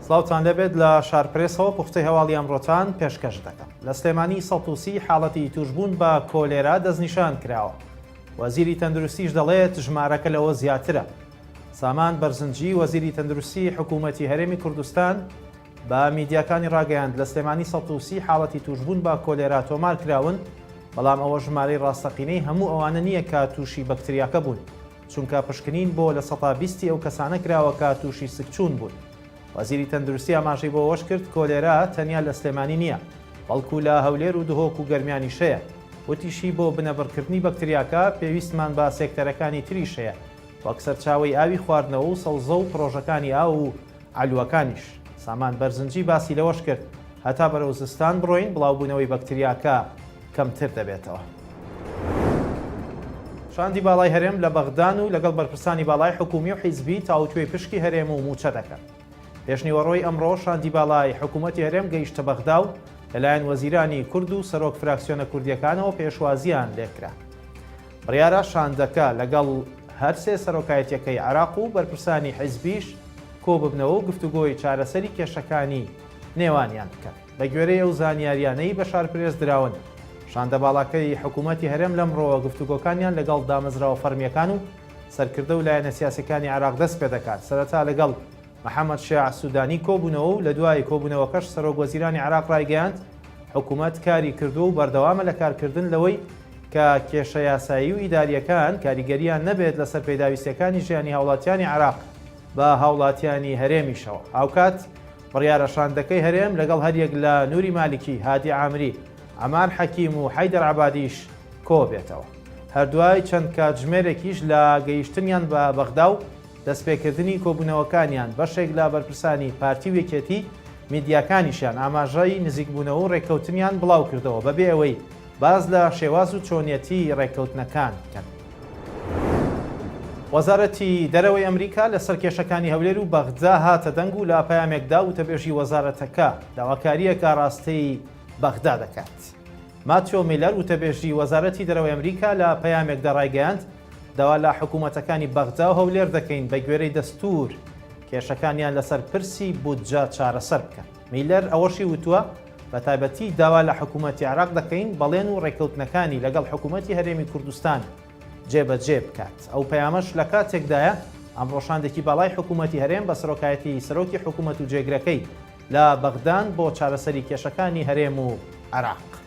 سڵاوتان لەبێت لە شارپرێسەوە پوختەی هەواڵی ئەمڕۆتان پێشکەش دەکەم. لە سلێمانی سەڵتوسی حاڵەتی توشبوون بە کۆلێرا دەستنیشان کراوە. وەزیری تەندروستیش دەڵێت ژمارەکە لەوە زیاترە. سامان بەرزنجی وەزیری تەندروستی حکوومەتی هەرێمی کوردستان بە میدیاکانی ڕاگەیاند لە سلێمانی سەڵتوسی حاڵەتی توشبوون بە کۆلێرا تۆمار کراون، بەڵام ئەوە ژمارەی ڕاستەقینەی هەموو ئەوانە نییە کە تووشی بەکتریاکە بوون، چونکە پشکنین بۆ لە 120 ئەو کەسانە کراوە کە تووشی سکچوون بوون. وەزیری تەندروستی ئاماژەی بۆ وەش کرد کۆلێرا تەنیا لە سلێمانی نییە، بەڵکو لە هەولێر و دهۆک و گەرمیانی شەیە. وتیشی بۆ بنەبڕکردنی بەکتریاکە پێویستمان بە سێکتەرەکانی تریش هەیە، وەک سەرچاوەی ئاوی خواردنەوە و سەوزە و پرۆژەکانی ئاو و ئالووەکانیش. سامان بەرزنجی باسی لەوەش کرد هەتا بەرەو زستان بڕۆین بڵاوبوونەوەی بەکتریاکە کەمتر دەبێتەوە. شاندی باڵای هەرێم لە بەغدان و لەگەڵ بەرپرسانی باڵای حکومی و حیزبی تاوتوێی پشکی هەرێم و موچە دەکەن. پێشنیوەڕۆی ئەمڕۆ شاندی باڵای حکوومەتی هەرێم گەیشتە بەغدا و لەلایەن وەزیرانی کورد و سەرۆک فراکسیۆنە کوردیەکانەوە پێشوازیان لێکرا. بڕیارە شاندەکە لەگەڵ هەر سێ سەرۆکایەتیەکەی عێراق و بەرپرسانی حیزبیش کۆ ببنەوە و گفتوگۆی چارەسەری کێشەکانی نێوانیان بکەن. بە گوێرەی ئەو زانیاریانەی بە شارپرێز دراون، شاندە باڵاکەی حکوومەتی هەرێم لەمڕۆوە گفتوگۆکانیان لەگەڵ دامەزراوە فەرمیەکان و سەرکردە و لایەنە سیاسەکانی عێراق دەست پێ دەکات. سەرەتا لەگەڵ محەممەد شیع سوودانی کۆبوونەوە و لە دوای کۆبوونەوەکەش سەرۆک وەزیرانی عێراق ڕایگەیاند حکوومەت کاری کردو و بەردەوامە لە کارکردن لەوەی کە کێشە یاسایی و ئیداریەکان کاریگەریان نەبێت لەسەر پێداویستەکانی ژیانی هاوڵاتیانی عێراق بە هاوڵاتیانی هەرێمیشەوە. هاوکات بڕیارە شاندەکەی هەرێم لەگەڵ هەریەک لە نووری مالکی، هادی عامری، ئەمان حەکیم و حەیدەر عەبادیش کۆ بێتەوە. هەردوای چەند کاتژمێرێکیش لە گەیشتنیان بە بەغدا و دەستپێکردنی کۆبوونەوەکانیان بەشێک لە بەرپرسانی پارتی و یەکێتی میدیاکانیشیان ئاماژەی نزیکبوونەوە و ڕێککەوتنیان بڵاو کردەوە بەبێ ئەوەی باز لە شێواز و چۆنیەتی ڕێککەوتنەکان بکەن. وەزارەتی دەرەوەی ئەمریکا لەسەر کێشەکانی هەولێر و بەغدا هاتە دەنگ و لە پەیامێکدا وتەبێژی وەزارەتەکە داواکاریەکە ڕاستەی بەغدا دەکات. ماتیۆ میلەر وتەبێژی وەزارەتی دەرەوەی ئەمریکا لە پەیامێکدا ڕایگەیاند داوا لە حکوومەتەکانی بەغدا و هەولێر دەکەین بە گوێرەی دەستور کێشەکانیان لەسەر پرسی بودجە چارەسەر بکەن. میلەر ئەوەشی وتووە بە تایبەتی داوا لە حکوومەتی عێراق دەکەین بەڵێن و ڕێککەوتنەکانی لەگەڵ حکوومەتی هەرێمی کوردستان جێبەجێ بکات. ئەو پەیامەش لە کاتێکدایە ئەمڕۆ شاندێکی باڵای حکوومەتی هەرێم بە سەرۆکایەتی سەرۆکی حکوومەت و جێگرەکەی لە بەغدان بۆ چارەسەری کێشەکانی هەرێم و عێراق.